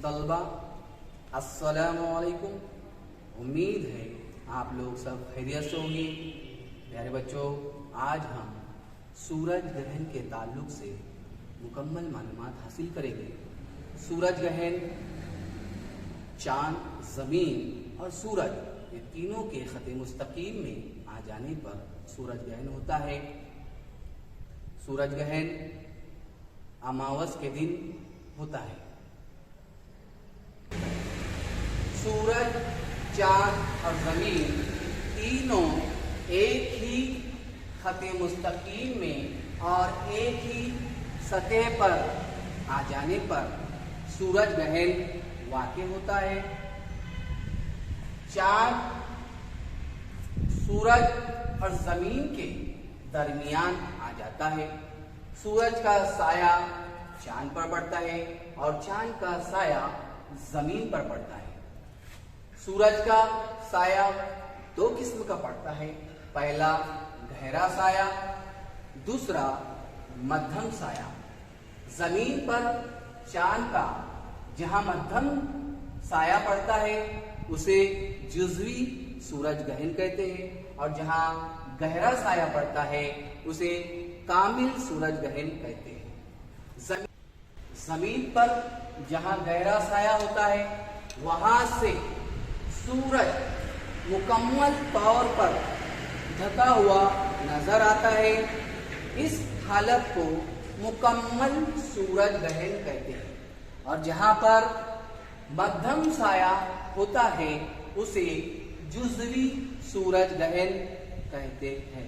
तलबा, अस्सलामु अलैकुम। उम्मीद है आप लोग सब खैरियत से होंगे। प्यारे बच्चों, आज हम सूरज ग्रहण के ताल्लुक से मुकम्मल मालूमात हासिल करेंगे। सूरज ग्रहण, चांद, जमीन और सूरज, ये तीनों के खते मुस्तकीम में आ जाने पर सूरज ग्रहण होता है। सूरज ग्रहण अमावस के दिन होता है। सूरज, चांद और जमीन तीनों एक ही खते मुस्तकीम में और एक ही सतह पर आ जाने पर सूरज ग्रहण वाक़ई होता है। चांद सूरज और जमीन के दरमियान आ जाता है। सूरज का साया चांद पर पड़ता है और चांद का साया जमीन पर पड़ता है। सूरज का साया दो किस्म का पड़ता है। पहला गहरा साया, दूसरा मध्यम साया। जमीन पर चांद का जहां मध्यम साया पड़ता है उसे जुज़वी सूरज ग्रहण कहते हैं और जहां गहरा साया पड़ता है उसे कामिल सूरज ग्रहण कहते हैं। जमीन पर जहां गहरा साया होता है वहां से सूरज मुकम्मल तौर पर ढका हुआ नजर आता है। इस हालत को मुकम्मल सूरज ग्रहण कहते हैं और जहां पर मध्यम साया होता है उसे जुज़वी सूरज ग्रहण कहते हैं।